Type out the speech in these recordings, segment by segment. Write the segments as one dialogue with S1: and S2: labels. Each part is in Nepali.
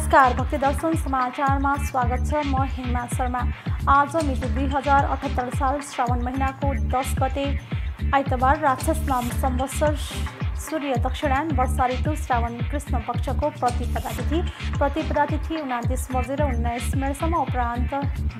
S1: नमस्कार, भक्ति दर्शन समाचारमा स्वागत छ। म हेमा शर्मा। आज मिति 2078 साल श्रावण महीनाको 10 गते आइतबार राक्षस नाम संवत्सर सूर्य दक्षिणायन वर्षा ऋतु श्रावण कृष्ण पक्षको प्रतिपदा तिथि 29:19 उपरान्त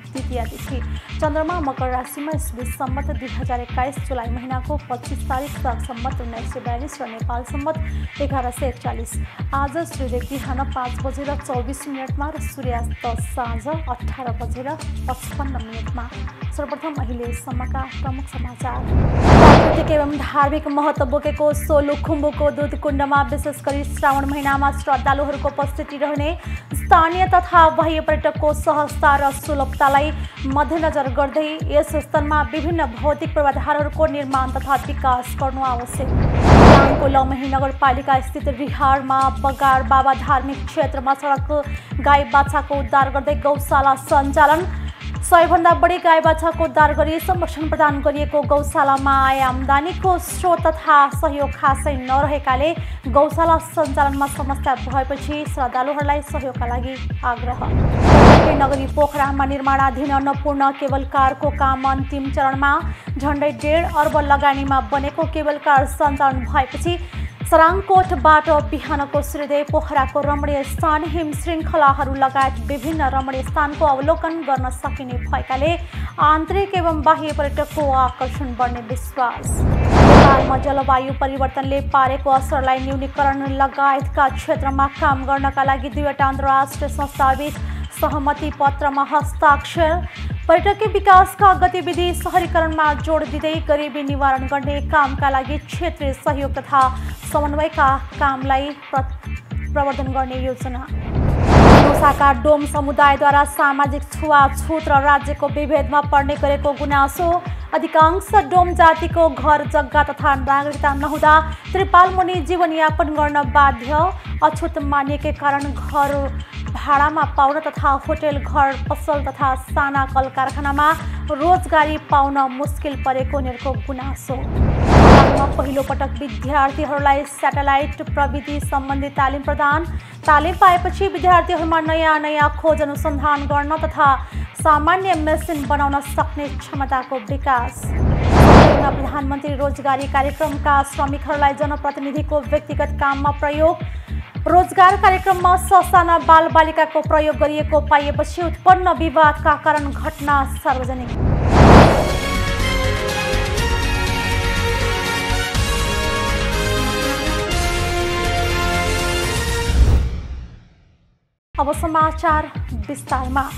S1: द्वितीय तिथि। चन्द्रमा मकर राशिमा इस्वी सम्मत 2021 जुलाई महीनाको 25 तारिक साग सम्मत 1942 र नेपाल सम्मत 1141। आज सूर्य बिहान 5:24 र सूर्यास्त साँझ 18:55। सर्वप्रथम अहिलेसम्मका प्रमुख समाचार। प्राकृतिक एवं धार्मिक महत्त्व बोकेको सोलुखुम्बुको दुधकुण्डमा विशेष गरी श्रावण महिनामा श्रद्धालुहरूको उपस्थिति रहने स्थानीय तथा बाह्य पर्यटकको सहजता र सुलभतालाई मध्यनजर गर्दै यस स्थलमा विभिन्न भौतिक पूर्वाधारहरूको निर्माण तथा विकास गर्नु आवश्यक। दाङको लमही नगरपालिका स्थित रिहारमा बगार बाबा धार्मिक क्षेत्रमा सडक गाई बाछाको उद्धार गर्दै गौशाला सञ्चालन। 100 बढी गाई बाछाको उद्धार गरी संरक्षण प्रदान गरिएको गौशालामा आय आम्दानीको स्रोत तथा सहयोग खासै नरहेकाले गौशाला सञ्चालनमा समस्या भएपछि श्रद्धालुहरूलाई सहयोगका लागि आग्रह। नगरी पोखरामा निर्माणाधीन अन्नपूर्ण केबल कारको काम अन्तिम चरणमा। झण्डै 1.5 अर्ब लगानीमा बनेको केबल कार सञ्चालन भएपछि सराङकोटबाट बिहानको सूर्योदय पोखराको रमणीय स्थान हिम श्रृङ्खलाहरू लगायत विभिन्न रमणीय स्थानको अवलोकन गर्न सकिने भएकाले आन्तरिक एवं बाह्य पर्यटकको आकर्षण बढ्ने विश्वास। नेपालमा जलवायु परिवर्तनले पारेको असरलाई न्यूनीकरण लगायतका क्षेत्रमा काम गर्नका लागि 2वटा अन्तर्राष्ट्रिय संस्थाबीच सहमति पत्रमा हस्ताक्षर। पर्यटकीय विकासका गतिविधि सहरीकरणमा जोड दिँदै गरिबी निवारण गर्ने कामका लागि क्षेत्रीय सहयोग तथा समन्वयका कामलाई प्रवर्धन गर्ने योजना। धनुषाका डोम समुदायद्वारा सामाजिक छुवाछुत र राज्यको विभेदमा पर्ने गरेको गुनासो। अधिकांश डोम जातिको घर जग्गा तथा नागरिकता नहुँदा त्रिपाल मुनि जीवनयापन गर्न बाध्य। अछुत मानिएकै कारण घर भाडामा पाउन तथा होटल घर पसल तथा साना कल कारखानामा रोजगारी पाउन मुस्किल परेको उनीहरूको गुनासो। पहिलो पटक विद्यार्थीहरूलाई स्याटेलाइट प्रविधि सम्बन्धी तालिम प्रदान। तालिम पाएपछि विद्यार्थीहरूमा नयाँ खोज अनुसन्धान गर्न तथा सामान्य मेसिन बनाउन सक्ने क्षमताको विकास। प्रधानमन्त्री रोजगारी कार्यक्रमका श्रमिकहरूलाई जनप्रतिनिधिको व्यक्तिगत काममा प्रयोग। रोजगार कार्यक्रममा ससाना बालबालिकाको प्रयोग गरिएको पाइएपछि उत्पन्न विवादका कारण घटना सार्वजनिक। अब समाचार विस्तारमा।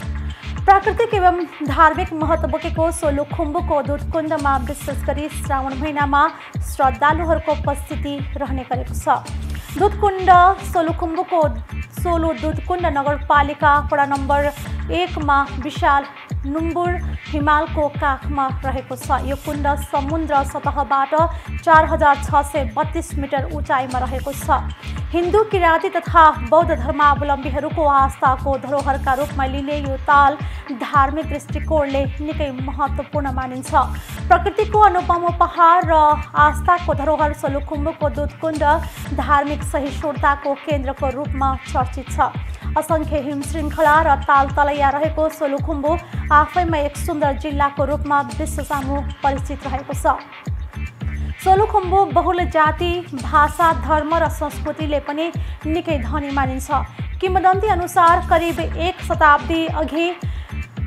S1: प्राकृतिक एवं धार्मिक महत्त्व बोकेको सोलुखुम्बुको दुधकुण्डमा विशेष गरी श्रावण महिनामा श्रद्धालुहरूको उपस्थिति रहने गरेको छ। दुधकुण्ड सोलुखुम्बुको सोलु दुधकुण्ड नगरपालिका वडा नम्बर 1 मा विशाल नुम्बुर हिमालको काखमा रहेको छ। यो कुण्ड समुद्र सतहबाट 4632 मिटर उचाइमा रहेको छ। हिन्दू किराँती तथा बौद्ध धर्मावलम्बीहरूको आस्थाको धरोहरका रूपमा लिने यो ताल धार्मिक दृष्टिकोणले निकै महत्त्वपूर्ण मानिन्छ। प्रकृतिको अनुपम उपहार र आस्थाको धरोहर सोलुखुम्बुको दुधकुण्ड धार्मिक सहिष्णुताको केन्द्रको रूपमा चर्चित छ। असङ्ख्य हिम श्रृङ्खला र ताल तलैया रहेको सोलुखुम्बु आफैमा एक सुन्दर जिल्लाको रूपमा विश्वसामु परिचित रहेको छ। सोलुखुम्बु बहुल जाति, भाषा, धर्म र संस्कृतिले पनि निकै धनी मानिन्छ। किंवदन्ती अनुसार करिब 1 शताब्दी अघि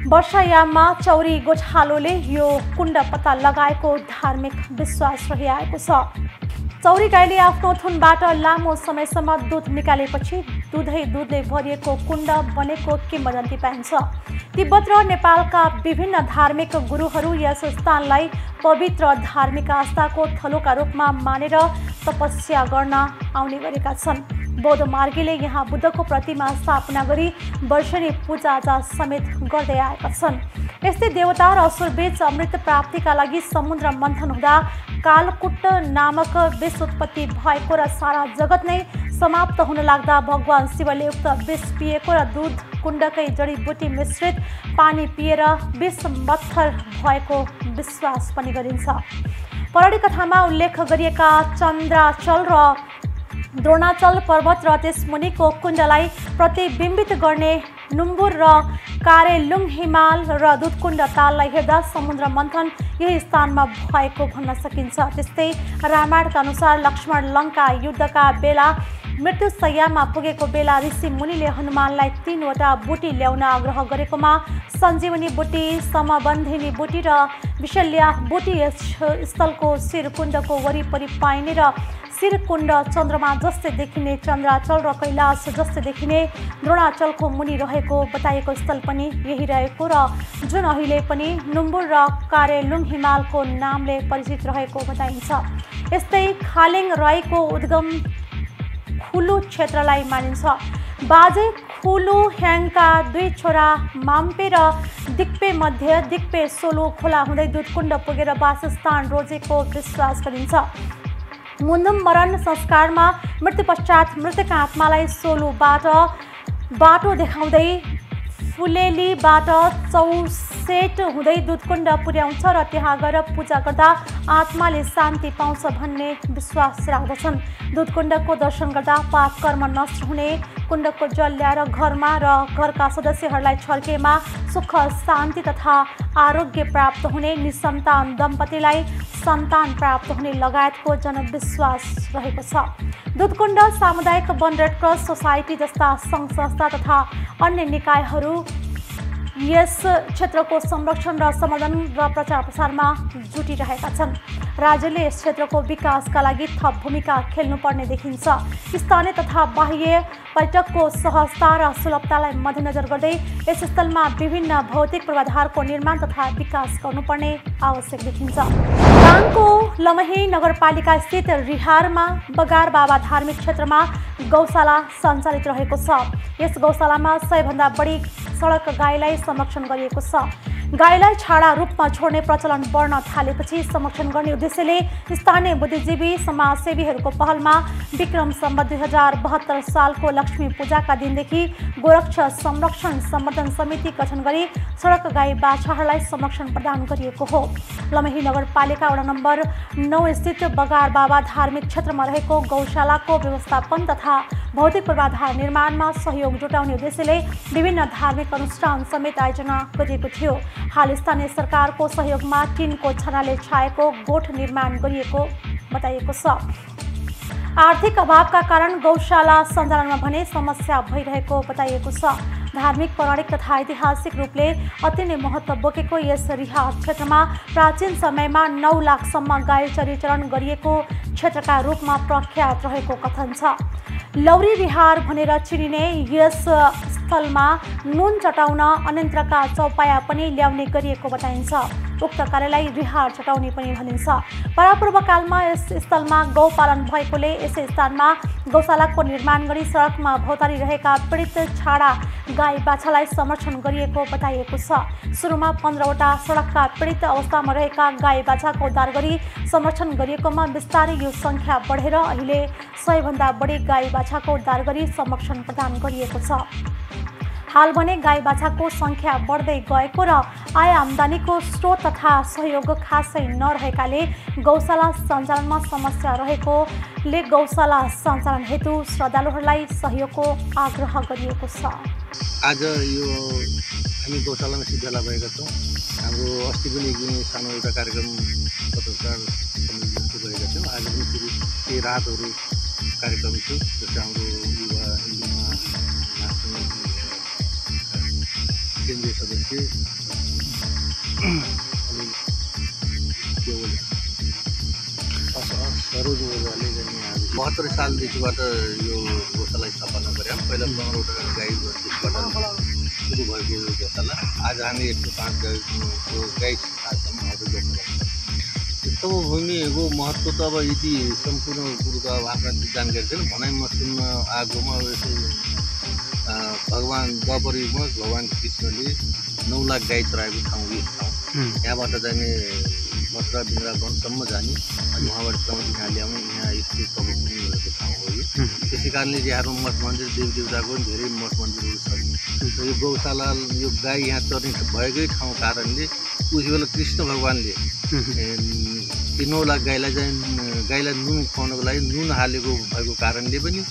S1: वर्षायाममा चौरी गोठालोले यो कुण्ड पत्ता लगाएको धार्मिक विश्वास रहिआएको छ। चौरी गाईले आफ्नो थुनबाट लामो समयसम्म दुध निकालेपछि दुधले भरिएको कुण्ड बनेको किंवदन्ती पाइन्छ। तिब्बत र नेपालका विभिन्न धार्मिक गुरुहरू यस स्थानलाई पवित्र धार्मिक आस्थाको थलोका रूपमा मानेर तपस्या गर्न आउने गरेका छन्। बौद्ध मार्गीले यहाँ बुद्धको प्रतिमा स्थापना गरी वर्षेनी पूजाआजा समेत गर्दै आएका छन्। यस्तै देवता र असुरबीच अमृत प्राप्तिका लागि समुद्र मन्थन हुँदा कालकुट नामक विष उत्पत्ति भएको र सारा जगत नै समाप्त हुन लाग्दा भगवान शिवले उक्त विष पिएको र दूध कुण्डकै जडीबुटी मिश्रित पानी पिएर विष मत्थर भएको विश्वास पनि गरिन्छ। पौराणिक कथामा उल्लेख गरिएका चन्द्राचल र द्रोणाचल पर्वत र त्यसमुनिको कुण्डलाई प्रतिबिम्बित गर्ने नुम्बुर र कारेलुङ हिमाल र दुधकुण्ड ताललाई हेर्दा समुद्र मन्थन यही स्थानमा भएको भन्न सकिन्छ। त्यस्तै रामायणका अनुसार लक्ष्मण लङ्का युद्धका बेला मृत्युशय्यामा पुगेको बेला ऋषि मुनिले हनुमानलाई 3वटा बुटी ल्याउन आग्रह गरेकोमा सञ्जीवनी बुटी, समबन्धिनी बुटी र विशल्या बुटी स्थलको शिरकुण्डको वरिपरि पाइने र शिरकुण्ड चन्द्रमा जस्तै देखिने चन्द्राचल र कैलाश जस्तै देखिने द्रोणाचलको मुनि रहेको बताइएको स्थल पनि यही रहेको र जुन अहिले पनि नुम्बुर र कारेलुङ हिमालको नामले परिचित रहेको बताइन्छ। यस्तै खालिङ राईको उद्गम खुलु क्षेत्रलाई मानिन्छ। बाजे खुलु ह्याङका 2 छोरा माम्पे र दिक्पे मध्ये दिक्पे सोलु खोला हुँदै दुधकुण्ड पुगेर वासस्थान रोजेको विश्वास गरिन्छ। मुन्दुम मरण संस्कारमा मृत्यु पश्चात मृतकका आत्मालाई सोलुबाट बाटो देखाउँदै फुलेलीबाट चौसेट हुँदै दुधकुण्ड पुर्याउँछ र त्यहाँ गएर पूजा गर्दा आत्माले शान्ति पाउँछ भन्ने विश्वास राख्दछन्। दुधकुण्डको दर्शन गर्दा पाप कर्म नष्ट हुने, कुण्डको जल ल्याएर घरमा र घरका सदस्यहरूलाई छर्केमा सुख शान्ति तथा आरोग्य प्राप्त हुने, निसन्तान दम्पतिलाई सन्तान प्राप्त हुने लगायतको जनविश्वास रहेको छ। दुधकुण्ड सामुदायिक वन रेड क्रस सोसाइटी जस्ता सङ्घ संस्था तथा अन्य निकायहरू यस क्षेत्रको संरक्षण र सम्वर्धन र प्रचार प्रसारमा जुटिरहेका छन्। राज्यले यस क्षेत्रको विकासका लागि थप भूमिका खेल्नुपर्ने देखिन्छ। स्थानीय तथा बाह्य पर्यटकको सहजता र सुलभतालाई मध्यनजर गर्दै यस स्थलमा विभिन्न भौतिक पूर्वाधारको निर्माण तथा विकास गर्नुपर्ने आवश्यक देखिन्छ। दाङको लमही नगरपालिका स्थित रिहारमा बगार बाबा धार्मिक क्षेत्रमा गौशाला सञ्चालित रहेको छ। यस गौशालामा 100 भन्दा बढी सडक गाईलाई संरक्षण गरिएको छ। गाईलाई छाडा रूपमा छोड्ने प्रचलन बढ्न थालेपछि संरक्षण गर्ने उद्देश्यले स्थानीय बुद्धिजीवी समाजसेवीहरूको पहलमा विक्रम सम्वत 2072 सालको लक्ष्मी पूजाका दिनदेखि गोरक्ष संरक्षण सम्वर्धन समिति गठन गरी सडक गाई बाछाहरूलाई संरक्षण प्रदान गरिएको हो। लमही नगरपालिका वडा नम्बर 9 स्थित बगार बाबा धार्मिक क्षेत्रमा रहेको गौशालाको व्यवस्थापन तथा भौतिक पूर्वाधार निर्माणमा सहयोग जुटाउने उद्देश्यले विभिन्न धार्मिक अनुष्ठान समेत आयोजना गरिएको थियो। हाल स्थानीय सरकारको सहयोगमा टिनको छानाले छाएको गोठ निर्माण गरिएको बताइएको छ। आर्थिक अभावका कारण गौशाला सञ्चालनमा भने समस्या भइरहेको बताइएको छ। धार्मिक, पौराणिक तथा ऐतिहासिक रूपले अति नै महत्त्व बोकेको यस रिहार क्षेत्रमा प्राचीन समयमा 9 लाखसम्म गाई चरिचरण गरिएको क्षेत्रका रूपमा प्रख्यात रहेको कथन छ। लौरी रिहार भनेर चिनिने यस स्थलमा नुन चटाउन अन्यन्त्रका चौपाया पनि ल्याउने गरिएको बताइन्छ। उक्त कार्यलाई रिहार चटाउने पनि भनिन्छ। परापूर्व कालमा यस स्थलमा गौपालन भएकोले यसै स्थानमा गौशालाको निर्माण गरी सडकमा भौतारी रहेका पीडित छाडा गाई बाछालाई संरक्षण गरिएको बताइएको छ। सुरुमा 15वटा सडकका पीडित अवस्थामा रहेका गाई बाछाको उद्धार गरी संरक्षण गरिएकोमा बिस्तारै यो सङ्ख्या बढेर अहिले 100 भन्दा बढी गाई बाछाको उद्धार गरी संरक्षण प्रदान गरिएको छ। हाल भने गाई बाछाको सङ्ख्या बढ्दै गएको र आय आम्दानीको स्रोत तथा सहयोग खासै नरहेकाले गौशाला सञ्चालनमा समस्या रहेकोले गौशाला सञ्चालन हेतु श्रद्धालुहरूलाई सहयोगको आग्रह गरिएको छ।
S2: आज यो हामी गौशालामा सिद्धला भएका छौँ। हाम्रो अस्ति पनि एकदमै सानो एउटा कार्यक्रम पत्रकार सम्मेलन गरेका थियौँ। आज पनि फेरि केही राहतहरू कार्यक्रम थियो, जस्तै हाम्रो युवा केन्द्रीय सदस्य अनि सरोज ओझाले चाहिँ 72 सालदेखिबाट यो गौशाला स्थापना गऱ्यौँ। पहिला 15वटा गाईबाट सुरु भएको गौशाला आज हामी 105 गाईको गाई आश्रम हाम्रो गौशाला। यस्तो भूमिको महत्त्व त अब यदि सम्पूर्ण कुरो त अब आफ्नो जानकारी छैन। भनाइ म सुन्न आगोमा भगवान् द्वापर युगमा भगवान् कृष्णले 9 लाख गाई चराएको ठाउँ यो ठाउँ। यहाँबाट जाने मथुरा वृन्दावनसम्म जाने अनि उहाँबाट क्रमश यहाँ ल्याउने यहाँ यस्तो प्रभु पनि रहेको ठाउँ हो यो। त्यसै कारणले यहाँ मठ मन्दिर देवी देवताको पनि धेरै मठ मन्दिरहरू छन्। यो गौशाला यो गाई यहाँ चर्ने भएकै ठाउँ कारणले उस बेला कृष्ण भगवान्ले तिनवटा गाईलाई नुन खुवाउनको लागि नुन हालेको भएको कारणले पनि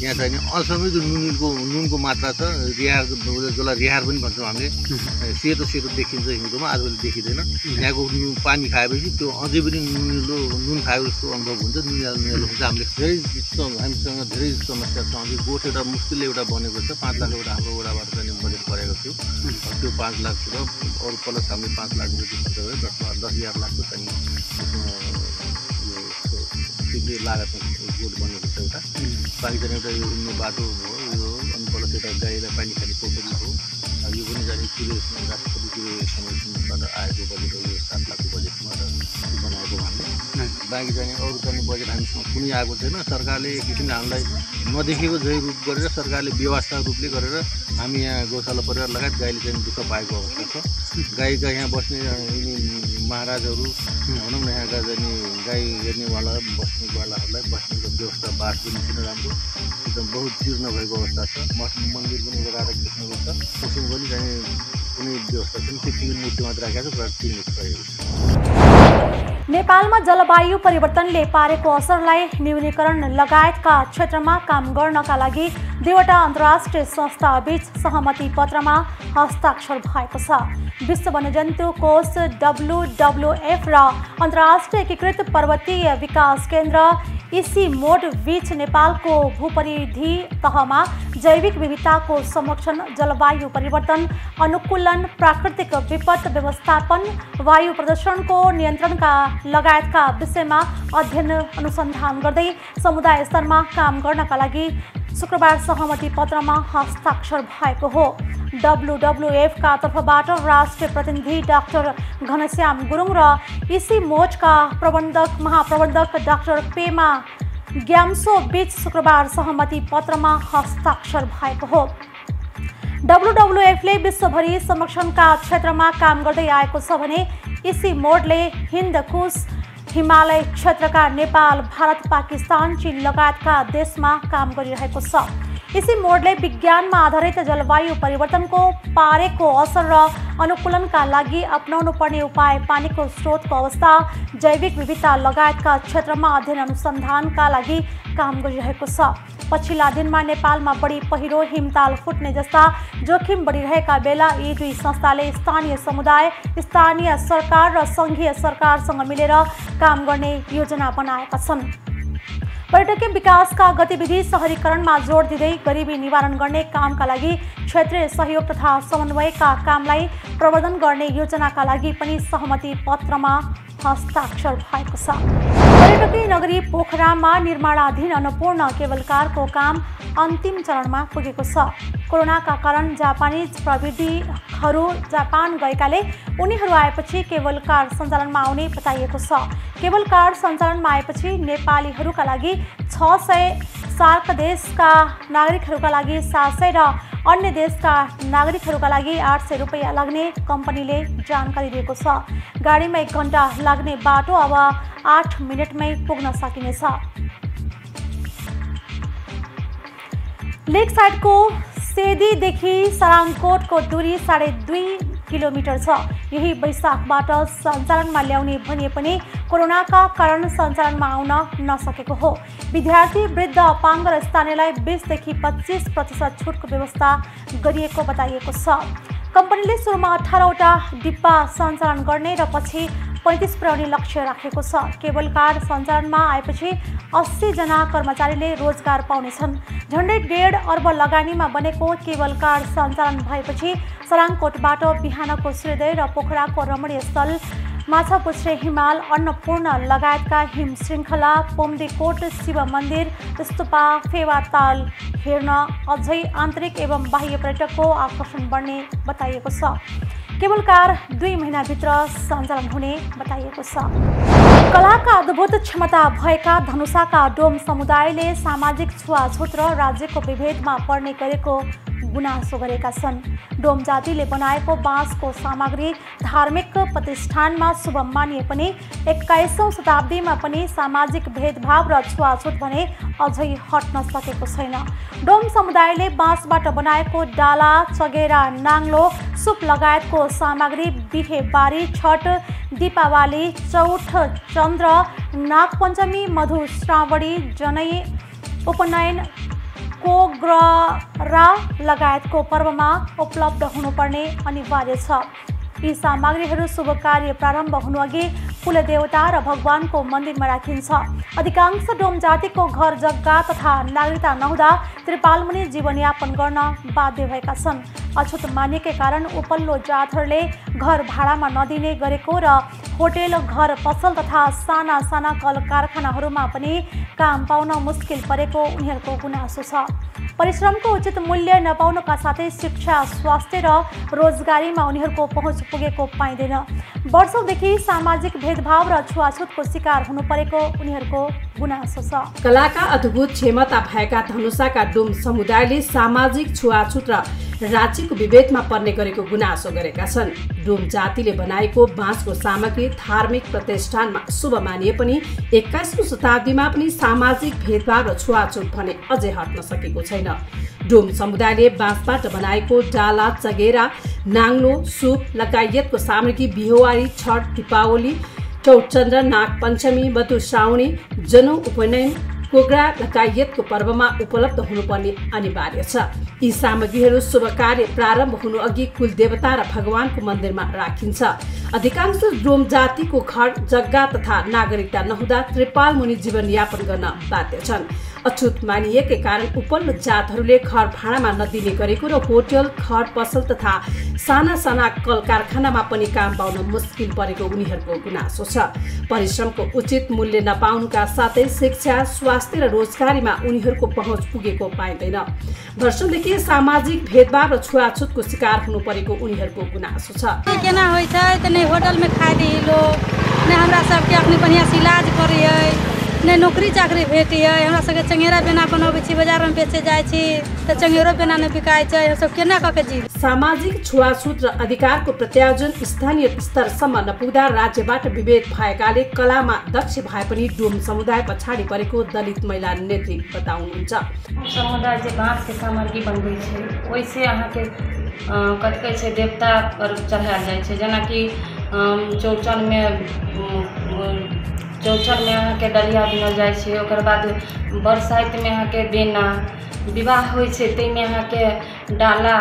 S2: यहाँ चाहिँ असँगैको नुनको मात्रा छ। रिहार जसलाई रिहार पनि भन्छौँ हामीले, सेतो देखिन्छ हिउँदोमा, आजभोलि देखिँदैन। यहाँको पानी खाएपछि त्यो अझै पनि नुन खाएको जस्तो अनुभव हुन्छ, नुनिलो हुन्छ। हामीसँग धेरै समस्या छ। अझै गोठ एउटा मुस्किलले एउटा बनेको छ। 5 लाख एउटा हाम्रो वडाबाट चाहिँ बजेट परेको थियो। त्यो 5 लाख र अरू प्लस हामीले 5 लाख जति खर्च गऱ्यो। 10-11 लाखको चाहिँ यो लागतमा गोठ बनेको छ एउटा। बाँकी चाहिँ एउटा यो उड्ने बाटो हो यो, अनि प्लस एउटा गाईलाई पानी खाने पोखरी हो। यो पनि चाहिँ राष्ट्रपति समयबाट आएको बजेट हो। यो 7 लाखको बजेटमा बनाएको हामीले। बाँकी चाहिँ अरू चाहिँ बजेट हामीसँग कुनै आएको छैन। सरकारले एक किसिमले हामीलाई नदेखेको जै रूप गरेर सरकारले व्यवस्था रूपले गरेर हामी यहाँ गौशाला परिवार लगायत गाईले चाहिँ दुःख पाएको अवस्था छ। गाईका यहाँ बस्ने यिनी महाराजहरू भनौँ न, यहाँका चाहिँ गाई हेर्नेवाला बस्नेवालाहरूलाई बस्नेको व्यवस्था बास पनि छैन राम्रो, एकदम बहुत जीर्ण भएको अवस्था छ। मन्दिर पनि एउटा राधाकृष्णको छ, उसमा पनि चाहिँ कुनै व्यवस्था छैन। त्यतिकै मूर्ति मात्र राखेको छ, प्रायः 3 भएको छ।
S1: नेपालमा जलवायु परिवर्तनले पारेको असरलाई न्यूनीकरण लगायतका क्षेत्रमा काम गर्नका लागि 2वटा अन्तर्राष्ट्रिय संस्थाबीच सहमति पत्रमा हस्ताक्षर भएको छ। विश्व वन्यजन्तु कोष WWF र अन्तर्राष्ट्रिय एकीकृत पर्वतीय विकास केन्द्र इसिमोड बीच नेपालको भूपरिधि तहमा जैविक विविधताको संरक्षण, जलवायु परिवर्तन अनुकूलन, प्राकृतिक विपद व्यवस्थापन, वायु प्रदूषणको नियन्त्रणका लगायतका विषयमा अध्ययन अनुसन्धान गर्दै समुदाय स्तरमा काम गर्नका लागि शुक्रबार सहमति पत्रमा हस्ताक्षर भएको हो। WWF का तर्फबाट राष्ट्रिय प्रतिनिधि डाक्टर घनश्याम गुरुङ र इसिमोडका महाप्रबन्धक डाक्टर पेमा ग्याम्सो बीच शुक्रबार सहमति पत्रमा हस्ताक्षर भएको हो। WWFले विश्वभरि संरक्षणका क्षेत्रमा काम गर्दै आएको छ भने इसिमोडले हिन्द कुश हिमालय क्षेत्रका नेपाल, भारत, पाकिस्तान, चीन लगायतका देशमा काम गरिरहेको छ। इसिमोडले विज्ञानमा आधारित जलवायु परिवर्तनको पारेको असर र अनुकूलनका लागि अपनाउनु पर्ने उपाय, पानीको स्रोतको अवस्था, जैविक विविधता लगायतका क्षेत्रमा अध्ययन अनुसन्धानका लागि काम गरिरहेको छ। पछिल्ला दिनमा नेपालमा बढी पहिरो, हिमताल फुट्ने जस्ता जोखिम बढिरहेका बेला यी दुई संस्थाले स्थानीय समुदाय, स्थानीय सरकार र सङ्घीय सरकारसँग मिलेर काम गर्ने योजना बनाएका छन्। पर्यटकीय विकासका गतिविधि सहरीकरणमा जोड दिँदै गरिबी निवारण गर्ने कामका लागि क्षेत्रीय सहयोग तथा समन्वयका कामलाई प्रवर्धन गर्ने योजनाका लागि पनि सहमति पत्रमा हस्ताक्षर भएको छ। पर्यटकीय नगरी पोखरामा निर्माणाधीन अन्नपूर्ण केबल कारको काम अन्तिम चरणमा पुगेको छ। कोरोनाका कारण जापानिज प्रविधिहरू जापान गएकाले उनीहरू आएपछि केबल कार सञ्चालनमा आउने बताइएको छ। केबल कार सञ्चालनमा आएपछि नेपालीहरूका लागि 600, सार्क देशका नागरिकहरूका लागि 700 र अन्य देशका नागरिकहरूका लागि 800 रुपैयाँ लाग्ने कम्पनीले जानकारी दिएको छ। गाडीमा 1 घण्टा लाग्ने बाटो अब 8 मिनटमै पुग्न सकिनेछ। लेक साइडको सेदीदेखि सराङकोटको दूरी 2.5 किलोमिटर छ। यही वैशाखबाट सञ्चालनमा ल्याउने भनिए पनि कोरोनाका कारण सञ्चालनमा आउन नसकेको हो। विद्यार्थी, वृद्ध, अपाङ्ग र स्थानीयलाई 20देखि 25% छुटको व्यवस्था गरिएको बताइएको छ। कम्पनीले सुरुमा 18वटा डिब्बा सञ्चालन गर्ने र पछि 35 पुर्याउने लक्ष्य राखेको छ। केबल कार सञ्चालनमा आएपछि 80 जना कर्मचारीले रोजगार पाउनेछन्। झन्डै 1.5 अर्ब लगानीमा बनेको केबल कार सञ्चालन भएपछि सराङकोटबाट बिहानको सूर्योदय र पोखराको रमणीय स्थल, माछापुच्छ्रे हिमाल, अन्नपूर्ण लगायतका हिम श्रृङ्खला, पोम्दीकोट शिव मन्दिर, स्तूपा, फेवाताल हेर्न अझै आन्तरिक एवं बाह्य पर्यटकको आकर्षण बढ्ने बताइएको छ। केबल कार 2 महिनाभित्र सञ्चालन हुने बताइएको छ। कलाका अद्भुत क्षमता भएका धनुषाका डोम समुदायले सामाजिक छुवाछुत र राज्यको विभेदमा पर्ने गरेको गुनासो गरेका छन्। डोम जातिले बनाएको बाँसको सामग्री धार्मिक प्रतिष्ठानमा शुभ मानिए पनि 21औं शताब्दीमा पनि सामाजिक भेदभाव र छुवाछुत भने अझै हट्न सकेको छैन। डोम समुदायले बाँसबाट बनाएको डाला, चगेरा, नाङ्लो, सुप लगायतको सामग्री बिहेबारी, छठ, दीपावली, चौठ चन्द्र, नागपञ्चमी, मधुश्रावणी, जनै, उपनयन, कोग्रा लगायतको पर्वमा उपलब्ध हुनुपर्ने अनिवार्य छ। यी सामग्रीहरू शुभ कार्य प्रारम्भ हुनुअघि कुलदेवता र भगवानको मन्दिरमा राखिन्छ। अधिकांश डोम जातिको घर जग्गा तथा नागरिकता नहुँदा त्रिपालमुनि जीवनयापन गर्न बाध्य भएका छन्। अछुत मानिएकै कारण उपल्लो जातहरूले घर भाडामा नदिने गरेको र होटेल, घर, पसल तथा साना साना कल कारखानाहरूमा पनि काम पाउन मुस्किल परेको उनीहरूको गुनासो छ। परिश्रमको उचित मूल्य नपाउनुका साथै शिक्षा, स्वास्थ्य र रोजगारीमा उनीहरूको पहुँच पुगेको पाइँदैन। वर्षौंदेखि सामाजिक भेदभाव र छुवाछुतको शिकार हुनु परेको उनीहरूको गुनासो छ।
S3: कलाका अद्भुत क्षमता भएका धनुषाका डोम समुदायले सामाजिक छुवाछुत र राज्यको विभेदमा पर्ने गरेको गुनासो गरेका छन्। डोम जातिले बनाएको बाँसको सामग्री धार्मिक प्रतिष्ठानमा शुभ मानिए पनि 21औं शताब्दीमा पनि सामाजिक भेदभाव र छुवाछुत भने अझै हट्न सकेको छैन। डोम समुदायले बाँसबाट बनाएको डाला, चगेरा, नाङ्लो, सुप लगायतको सामग्री बिहेबारी, छठ, दीपावली, चौठचन्द्र, नागपञ्चमी, मधुश्रावणी, जनौ, उपनयन, कोग्रा लगायतको पर्वमा उपलब्ध हुनुपर्ने अनिवार्य छ। यी सामग्रीहरू शुभ कार्य प्रारम्भ हुनु अघि कुलदेवता र भगवानको मन्दिरमा राखिन्छ। अधिकांश डोम जातिको घर जग्गा तथा नागरिकता नहुँदा त्रिपाल मुनि जीवनयापन गर्न बाध्य छन्। अछुत मानिएकै कारण उपल्लो जातहरूले घर भाडामा नदिने गरेको र होटल, घर, पसल तथा साना साना कल कारखानामा पनि काम पाउन मुस्किल परेको उनीहरूको गुनासो छ। परिश्रमको उचित मूल्य नपाउनुका साथै शिक्षा, स्वास्थ्य र रोजगारीमा उनीहरूको पहुँच पुगेको पाइँदैन। वर्षौंदेखि सामाजिक भेदभाव र छुवाछुतको शिकार हुनु परेको उनीहरूको गुनासो छ।
S4: केना होइ छै त नै होटल में खाइ दी लोग, नै हमरा सबके अपने बढ़िया से इलाज करियै, नै नौकरी चाकरी भेटियै। हमरा सबके चंगेरा बेना बनाबै छी, बाजार में बेचे जाइ छी त चंगेरो बेना नै बिकाइ छै। हम सब केना क के जी।
S3: सामाजिक छुवाछुत र अधिकारको प्रत्यायोजन स्थानीय स्तरसम्म नपुग्दा राज्यबाट विभेद भएकाले कलामा दक्ष भए पनि डोम समुदाय पछाडि परेको दलित महिला नेत्री बताउनुहुन्छ।
S5: समुदाय जे बाँस के सामग्री बनबै छै, ओइसे अहाँके कथी कहै छै देवता पर चढ़ायल जाइ छै। जेना कि चौड़चन में अहाँके डलिया बिनल जाइ छै। ओकर बाद बरसाइत में अहाँके बेना, विवाह होइ छै ताहिमे अहाँके डाला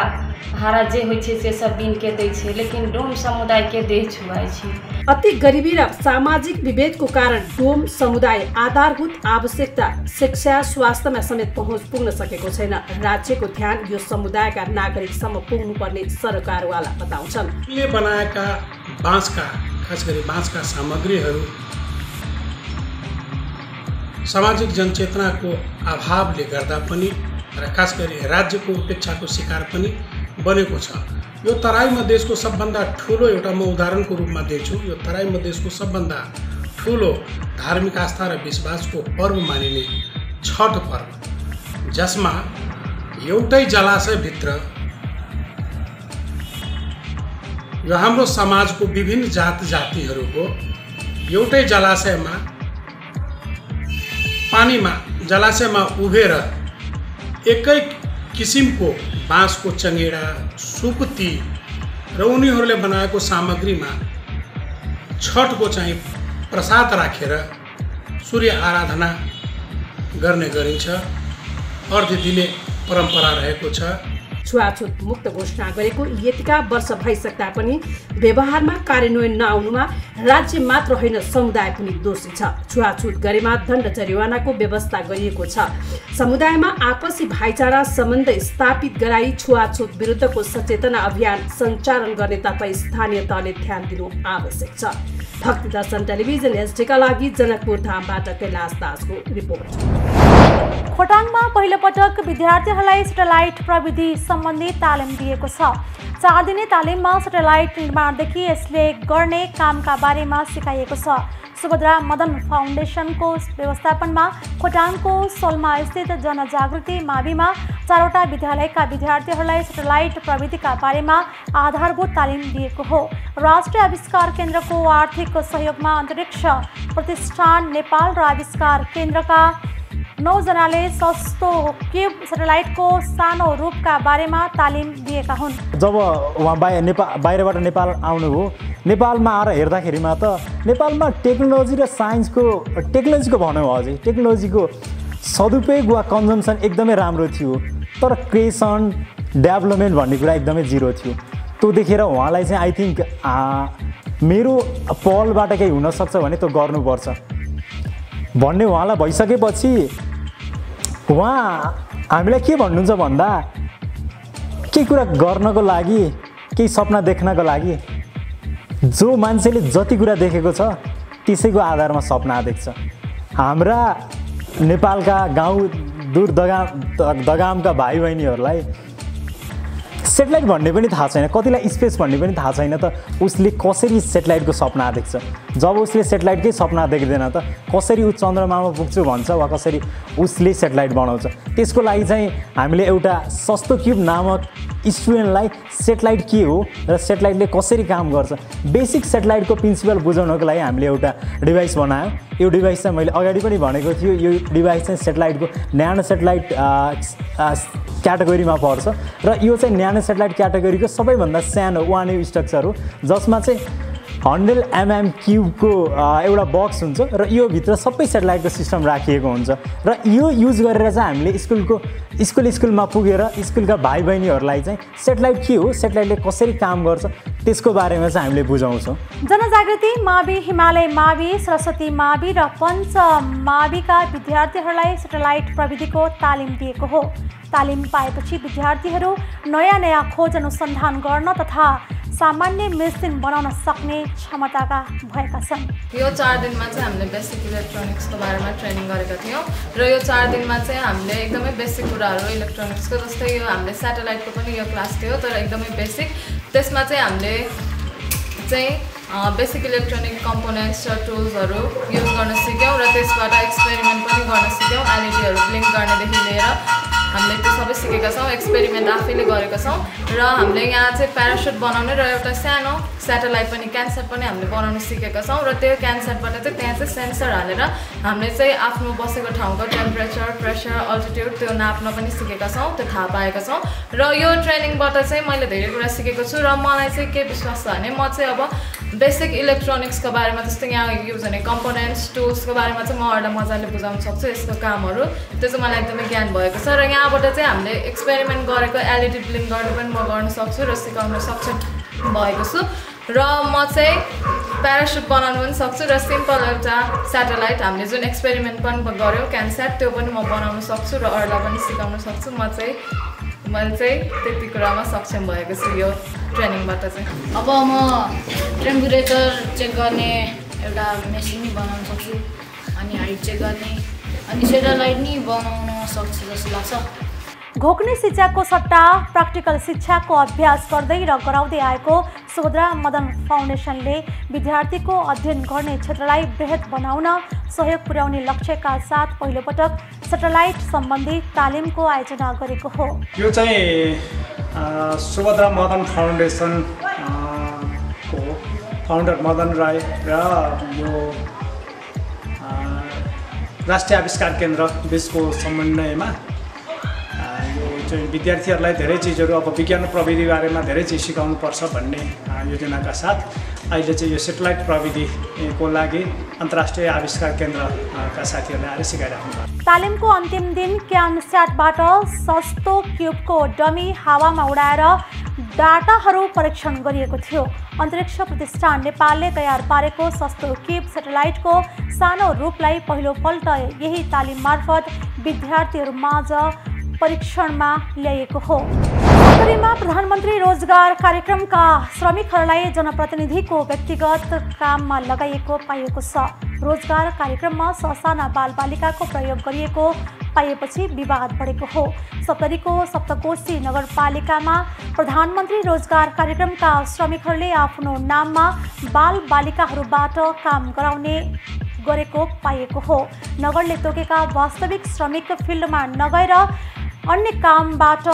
S5: भाड़ा जे होइ छै से सब बीन के दै छै। लेकिन डोम समुदाय के देह छुआइ छै।
S3: अति गरीबी र सामाजिक विभेदको कारण डोम समुदाय आधारभूत आवश्यकता शिक्षा, स्वास्थ्यमा समेत पहुँच पुग्न सकेको छैन। राज्यको ध्यान यो समुदायका नागरिकसम्म पुग्नुपर्ने सरकारवाला बताउँछन्।
S6: ले बनाएका बाँसका, खास गरी बाँसका सामग्रीहरू सामाजिक जनचेतनाको अभावले गर्दा पनि र खास गरी राज्यको उपेक्षाको शिकार पनि बनेको छ। यो तराई मधेसको सबभन्दा ठुलो एउटा म उदाहरणको रूपमा दिन्छु। यो तराई मधेसको सबभन्दा ठुलो धार्मिक आस्था र विश्वासको पर्व मानिने छठ पर्व, जसमा एउटै जलाशयभित्र यो हाम्रो समाजको विभिन्न जात जातिहरूको एउटै जलाशयमा उभिएर एकै किसिमको बाँसको चंगेरा, सुपती र उनीहरूले बनाएको सामग्रीमा छठको चाहिँ प्रसाद राखेर सूर्य आराधना गर्ने गरिन्छ। अर्घ्य दिने परम्परा रहेको छ।
S3: छुवाछुत मुक्त घोषणा गरेको यतिका वर्ष भइसक्दा पनि व्यवहारमा कार्यान्वयन नआउनुमा राज्य मात्र होइन समुदाय पनि दोषी छ। छुवाछुत गरेमा दण्ड जरिवानाको व्यवस्था गरिएको छ। समुदायमा आपसी भाइचारा सम्बन्ध स्थापित गराई छुवाछुत विरुद्धको सचेतना अभियान सञ्चालन गर्नेतर्फ स्थानीय तहले ध्यान दिनु आवश्यक छ। भक्ति दर्शन टेलिभिजन एसडीका लागि जनकपुर धामबाट कैलाश दासको रिपोर्ट।
S1: खोटाङमा पहिलोपटक विद्यार्थीहरूलाई सेटेलाइट प्रविधि सम्बन्धी तालिम दिएको छ। 4 दिने तालिममा सेटेलाइट निर्माणदेखि यसले गर्ने कामका बारेमा सिकाइएको छ। सुभद्रा मदन फाउन्डेसनको व्यवस्थापनमा खोटाङको सोलमा स्थित जनजागृति माविमा 4वटा विद्यालयका विद्यार्थीहरूलाई सेटेलाइट प्रविधिका बारेमा आधारभूत तालिम दिएको हो। राष्ट्रिय आविष्कार केन्द्रको आर्थिक सहयोगमा अन्तरिक्ष प्रतिष्ठान नेपाल र आविष्कार केन्द्रका 9 जनाले सस्तो क्युब सेटेलाइटको सानो रूपका बारेमा तालिम दिएका हुन्।
S7: जब उहाँ बाहिरबाट नेपाल आउनुभयो, नेपालमा आएर हेर्दाखेरिमा त नेपालमा टेक्नोलोजी र टेक्नोलोजीको भनौँ अझै टेक्नोलोजीको सदुपयोग वा कन्जम्सन एकदमै राम्रो थियो, तर क्रिएसन डेभलपमेन्ट भन्ने कुरा एकदमै जिरो थियो। त्यो देखेर उहाँलाई चाहिँ आई थिङ्क मेरो पहलबाट केही हुनसक्छ भने त्यो गर्नुपर्छ भन्ने उहाँलाई भइसकेपछि उहाँ हामीलाई के भन्नुहुन्छ भन्दा केही कुरा गर्नको लागि, केही सपना देख्नको लागि जो मान्छेले जति कुरा देखेको छ त्यसैको आधारमा सपना देख्छ। हाम्रा नेपालका गाउँ दूर दगामका भाइ बहिनीहरूलाई सेटेलाइट भन्ने पनि थाहा छैन, कतिलाई स्पेस भन्ने पनि थाहा छैन, त उसले कसरी सेटेलाइटको सपना देख्छ। जब उसले सेटेलाइटकै सपना देख्दैन त कसरी ऊ चन्द्रमामा पुग्छु भन्छ वा कसरी उसले सेटेलाइट बनाउँछ। त्यसको लागि चाहिँ हामीले एउटा सस्तो क्युब नामक स्टुडेन्टलाई सेटेलाइट के हो र सेटेलाइटले कसरी काम गर्छ बेसिक सेटेलाइटको प्रिन्सिपल बुझाउनको लागि हामीले एउटा डिभाइस बनायौँ। यो डिभाइस चाहिँ मैले अगाडि पनि भनेको थियो, यो डिभाइस चाहिँ सेटेलाइटको न्यानो सेटेलाइट क्याटेगोरीमा पर्छ र यो चाहिँ न्यानो सेटेलाइट क्याटेगोरीको सबैभन्दा सानो 1U स्ट्रक्चर हो, जसमा चाहिँ 100 mm क्युबको एउटा बक्स हुन्छ र यो भित्र सबै सेटेलाइटको सिस्टम राखिएको हुन्छ र यो युज गरेर चाहिँ हामीले स्कुलमा पुगेर स्कुलका भाइ बहिनीहरूलाई चाहिँ सेटेलाइट के हो, सेटेलाइटले कसरी काम गर्छ त्यसको बारेमा चाहिँ हामीले बुझाउँछौँ।
S1: जनजागृति मावि, हिमालय मावि, सरस्वती मावि र पञ्च माविका विद्यार्थीहरूलाई सेटेलाइट प्रविधिको तालिम दिएको हो। तालिम पाएपछि विद्यार्थीहरू नयाँ खोज अनुसन्धान गर्न तथा सामान्य मेसिन बनाउन सक्ने क्षमताका भएका छन्।
S8: यो 4 दिनमा चाहिँ हामीले बेसिक इलेक्ट्रोनिक्सको बारेमा ट्रेनिङ गरेका थियौँ र यो 4 दिनमा चाहिँ हामीले एकदमै बेसिक कुराहरू इलेक्ट्रोनिक्सको, जस्तै यो हामीले स्याटेलाइटको पनि यो क्लास थियो तर एकदमै बेसिक। त्यसमा चाहिँ हामीले बेसिक इलेक्ट्रोनिक कम्पोनेन्ट्स र टुल्सहरू युज गर्न सिक्यौँ र त्यसबाट एक्सपेरिमेन्ट पनि गर्न सिक्यौँ। एलइडीहरू ब्लिङ्क गर्नेदेखि लिएर हामीले त्यो सबै सिकेका छौँ, एक्सपेरिमेन्ट आफैले गरेका छौँ र हामीले यहाँ चाहिँ प्यारासुट बनाउने र एउटा सानो स्याटेलाइट पनि क्यानसेट पनि हामीले बनाउन सिकेका छौँ र त्यो क्यानसेटबाट चाहिँ त्यहाँ चाहिँ सेन्सर हालेर हामीले चाहिँ आफ्नो बसेको ठाउँको टेम्परेचर, प्रेसर, अल्टिट्युड त्यो नाप्न पनि सिकेका छौँ, त्यो थाहा पाएका छौँ र यो ट्रेनिङबाट चाहिँ मैले धेरै कुरा सिकेको छु र मलाई चाहिँ के विश्वास छ भने म चाहिँ अब बेसिक इलेक्ट्रोनिक्सको बारेमा जस्तै यहाँ युज हुने कम्पोनेन्ट्स टुल्सको बारेमा चाहिँ म अरूलाई मजाले बुझाउन सक्छु। यसको कामहरू त्यो चाहिँ मलाई एकदमै ज्ञान भएको छ र यहाँबाट चाहिँ हामीले एक्सपेरिमेन्ट गरेको एलइडी ब्लिङ्क गर्ने पनि म गर्न सक्छु र सिकाउन सक्षम भएको छु र म चाहिँ प्यारासुट बनाउनु पनि सक्छु र सिम्पल एउटा स्याटेलाइट हामीले जुन एक्सपेरिमेन्ट पनि गऱ्यौँ क्यानसेट त्यो पनि म बनाउन सक्छु र अरूलाई पनि सिकाउन सक्छु। मैले चाहिँ त्यति कुरामा सक्षम भएको छु यो ट्रेनिङबाट चाहिँ।
S9: अब म टेम्परेचर चेक गर्ने एउटा मेसिन बनाउन सक्छु अनि हाइट चेक गर्ने अनि सेटेलाइट नि बनाउन सक्छु जस्तो लाग्छ।
S1: घोक्ने शिक्षाको सट्टा प्र्याक्टिकल शिक्षाको अभ्यास गर्दै र गराउँदै आएको सुभद्रा मदन फाउन्डेसनले विद्यार्थीको अध्ययन गर्ने क्षेत्रलाई बृहत बनाउन सहयोग पुर्याउने लक्ष्यका साथ पहिलोपटक सेटेलाइट सम्बन्धी तालिमको आयोजना गरेको हो।
S10: यो चाहिँ सुभद्रा मदन फाउन्डेसन को फाउन्डर मदन राई र यो राष्ट्रिय आविष्कार केन्द्र बिचको समन्वयमा विद्यार्थीहरूलाई धेरै चिजहरू अब विज्ञान प्रविधि बारेमा धेरै चिज सिकाउनुपर्छ भन्ने योजनाका साथ अहिले चाहिँ यो सेटेलाइट प्रविधिको लागि अन्तर्राष्ट्रिय आविष्कार केन्द्रका साथीहरूले आएर सिकाइराख्नु भएको।
S1: तालिमको अन्तिम दिन क्यानस्याटबाट सस्तो क्युबको डमी हावामा उडाएर डाटाहरू परीक्षण गरिएको थियो। अन्तरिक्ष प्रतिष्ठान नेपालले तयार पारेको सस्तो क्युब सेटेलाइटको सानो रूपलाई पहिलोपल्ट यही तालिम मार्फत विद्यार्थीहरूमाझ परीक्षणमा ल्याइएको हो। उत्तरीमा प्रधानमन्त्री रोजगार कार्यक्रमका श्रमिकहरूलाई जनप्रतिनिधिको व्यक्तिगत काममा लगाइएको पाइएको छ। रोजगार कार्यक्रममा ससाना बालबालिकाको प्रयोग गरिएको पाइएपछि विवाद बढेको हो। सप्तरीको सप्तकोशी नगरपालिकामा प्रधानमन्त्री रोजगार कार्यक्रमका श्रमिकहरूले आफ्नो नाममा बालबालिकाहरूबाट काम गराउने गरेको पाइएको हो। नगरले तोकेका वास्तविक श्रमिक फिल्डमा नगएर अन्य कामबाट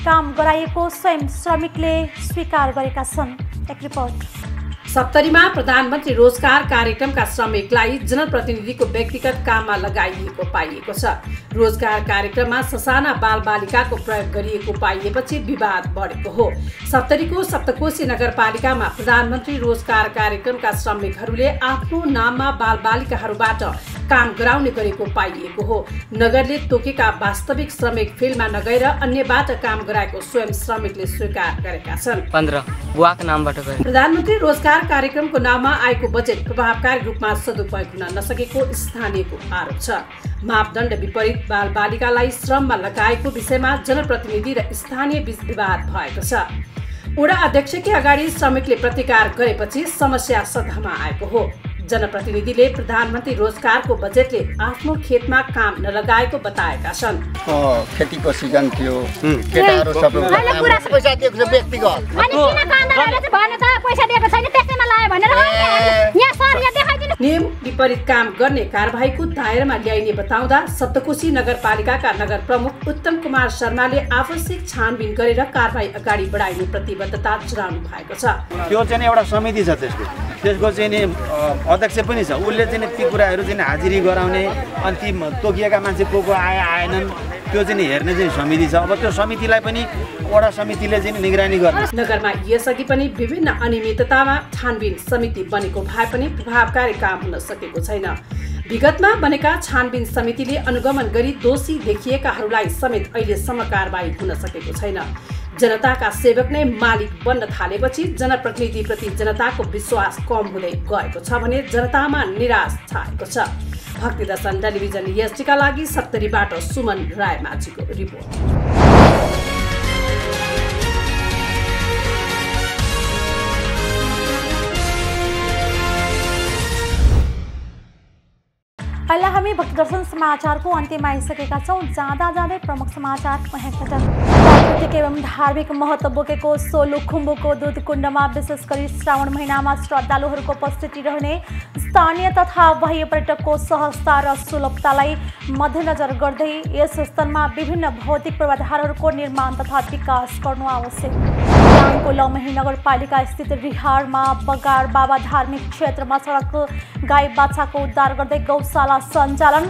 S1: काम गराएको स्वयं श्रमिकले स्वीकार गरेका छन्। एक रिपोर्ट।
S3: सप्तरीमा प्रधानमन्त्री रोजगार कार्यक्रमका श्रमिकलाई जनप्रतिनिधिको व्यक्तिगत काममा लगाइएको पाइएको छ। रोजगार कार्यक्रममा ससाना बालबालिकाको प्रयोग गरिएको पाइएपछि विवाद बढेको हो। सप्तरीको सप्तकोशी नगरपालिकामा प्रधानमन्त्री रोजगार कार्यक्रमका श्रमिकहरूले आफ्नो नाममा बालबालिकाहरूबाट काम गराउने गरेको पाइएको हो। नगरले तोकेका वास्तविक श्रमिक फिल्डमा नगएर अन्यबाट काम गराएको स्वयं श्रमिकले स्वीकार गरेका छन्।
S11: 15 बुवाको नामबाट गए।
S3: प्रधानमन्त्री रोजगार कार्यक्रमको नाममा आएको बजेट प्रभावकारी रूपमा सदुपयोग हुन नसकेको स्थानीयको आरोप छ। मापदण्ड विपरीत बालबालिकालाई श्रममा लगाएको विषयमा जनप्रतिनिधि र स्थानीय बीच विवाद भएको छ। वडा अध्यक्षकै अगाडि श्रमिकले प्रतिकार गरेपछि समस्या सदनमा आएको हो। जनप्रतिनिधिले प्रधानमन्त्री रोजगारको बजेटले आफ्नो खेतमा काम नलगाएको बताएका छन्।
S12: खेतीको सिजन थियो, केटाहरू सबै पैसा दिएको छ व्यक्तिगत।
S13: अनि किन कामदारले चाहिँ भने त पैसा दिएको छैन त्यसैमा लायो भनेर यहाँ सरले देखाइदिनु।
S3: नियम विपरीत काम गर्ने कारबाहीको दायरामा ल्याइने बताउँदा सप्तकोशी नगरपालिकाका नगर प्रमुख उत्तम कुमार शर्माले आवश्यक छानबिन गरेर कारबाही अगाडि बढाइने प्रतिबद्धता जनाउनु भएको छ।
S14: त्यो चाहिँ एउटा समिति छ, त्यसको चाहिँ नि अध्यक्ष पनि छ। उसले चाहिँ ती कुराहरू चाहिँ हाजिरी गराउने अनि ती तोकिएका मान्छे को आए आएनन् त्यो चाहिँ हेर्ने चाहिँ समिति छ। अब त्यो समितिलाई पनि वडा समितिले चाहिँ निगरानी गर्ने।
S3: नगरमा यसअघि पनि विभिन्न अनियमिततामा छानबिन समिति बनेको भए पनि प्रभावकारी काम हुन सकेको छैन। विगतमा बनेका छानबिन समितिले अनुगमन गरी दोषी देखिएकाहरूलाई समेत अहिलेसम्म कारबाही हुन सकेको छैन। जनताका सेवक नै मालिक बन्न थालेपछि जनप्रतिनिधिप्रति जनताको विश्वास कम हुँदै गएको छ भने जनतामा निराश छाएको छ। भक्ति दर्शन टेलिभिजन एसडीका लागि सप्तरीबाट सुमन रायमाझीको रिपोर्ट।
S1: अहिले हामी भक्तिदर्शन समाचारको अन्त्यमा आइसकेका छौँ। जाँदा जाँदै प्रमुख समाचार प्राकृतिक एवं धार्मिक महत्त्व बोकेको सोलुखुम्बुको दुधकुण्डमा विशेष गरी श्रावण महिनामा श्रद्धालुहरूको उपस्थिति रहने स्थानीय तथा बाह्य पर्यटकको सहजता र सुलभतालाई मध्यनजर गर्दै यस स्थलमा विभिन्न भौतिक पूर्वाधारहरूको निर्माण तथा विकास गर्नु आवश्यक। को लमही नगरपालिका स्थित रिहारमा बगार बाबा धार्मिक क्षेत्रमा सडक गाई बाछाको उद्धार गर्दै गौशाला सञ्चालन।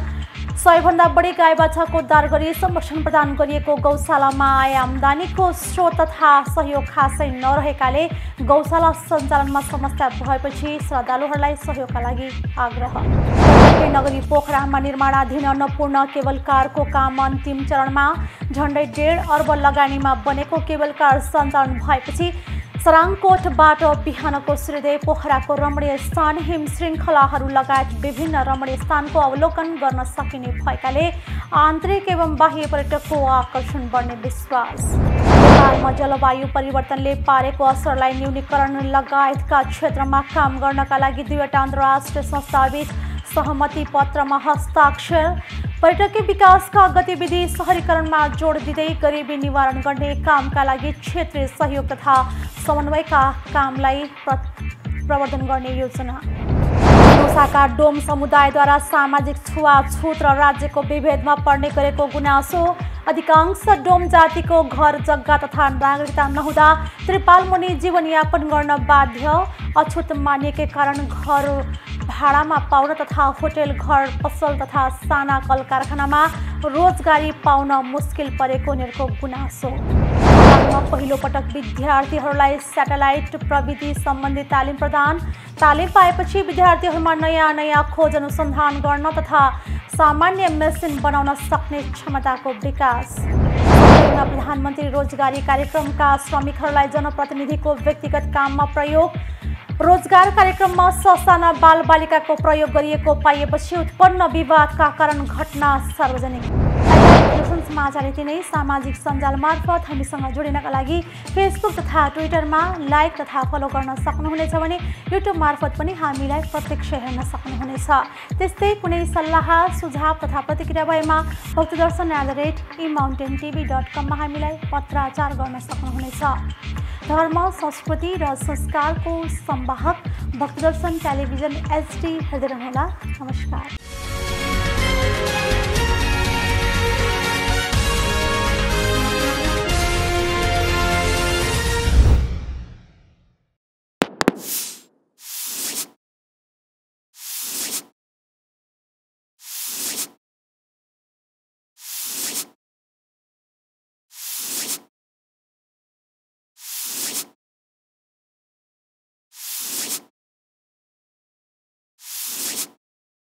S1: 100 बढी गाई बाछाको उद्धार गरी संरक्षण प्रदान गरिएको गौशालामा आय आम्दानीको स्रोत तथा सहयोग खासै नरहेकाले गौशाला सञ्चालनमा समस्या भएपछि श्रद्धालुहरूलाई सहयोगका लागि आग्रह। नगरी पोखरामा निर्माणाधीन अन्नपूर्ण केबल कारको काम अन्तिम चरणमा। झण्डै 1.5 अर्ब लगानीमा बनेको केबल कार सञ्चालन भएपछि सराङकोटबाट बिहानको सूर्योदय पोखराको रमणीय स्थान हिम श्रृङ्खलाहरू लगायत विभिन्न रमणीय स्थानको अवलोकन गर्न सकिने भएकाले आन्तरिक एवं बाह्य पर्यटकको आकर्षण बढ्ने विश्वास। नेपालमा जलवायु परिवर्तनले पारेको असरलाई न्यूनीकरण लगायतका क्षेत्रमा काम गर्नका लागि 2वटा अन्तर्राष्ट्रिय संस्थाबीच सहमति पत्रमा हस्ताक्षर। पर्यटकीय विकासका गतिविधि सहरीकरणमा जोड दिँदै गरिबी निवारण गर्ने कामका लागि क्षेत्रीय सहयोग तथा समन्वयका कामलाई प्रवर्धन गर्ने योजना। धनुषाका डोम समुदायद्वारा सामाजिक छुवाछुत र राज्यको विभेदमा पर्ने गरेको गुनासो। अधिकांश डोम जातिको घर जग्गा तथा नागरिकता नहुँदा त्रिपाल मुनि जीवनयापन गर्न बाध्य। अछुत मानिएकै कारण घर भाडामा पाउन तथा होटल घर पसल तथा साना कल कारखानामा रोजगारी पाउन मुस्किल परेको उनीहरूको गुनासो। पहिलो पटक विद्यार्थीहरूलाई स्याटेलाइट प्रविधि सम्बन्धी तालिम प्रदान। तालिम पाएपछि विद्यार्थीहरूमा नयाँ खोज अनुसन्धान गर्न तथा सामान्य मेसिन बनाउन सक्ने क्षमताको विकास। प्रधानमन्त्री रोजगारी कार्यक्रमका श्रमिकहरूलाई जनप्रतिनिधिको व्यक्तिगत काममा प्रयोग। रोजगार कार्यक्रममा ससाना बालबालिकाको प्रयोग गरिएको पाइएपछि उत्पन्न विवादका कारण घटना सार्वजनिक। भक्तदर्शन समाचार यति नै। सामाजिक सञ्जाल मार्फत हामीसँग जोडिनका लागि फेसबुक तथा ट्विटरमा लाइक तथा फलो गर्न सक्नुहुनेछ भने युट्युब मार्फत पनि हामीलाई प्रत्यक्ष हेर्न सक्नुहुनेछ। त्यस्तै कुनै सल्लाह सुझाव तथा प्रतिक्रिया भएमा भक्तदर्शन@emountaintv.com मा हामीलाई पत्राचार गर्न सक्नुहुनेछ। धर्म, संस्कृति र संस्कारको संवाहक भक्तदर्शन टेलिभिजन HD हेर्दै रहनुहोला। नमस्कार।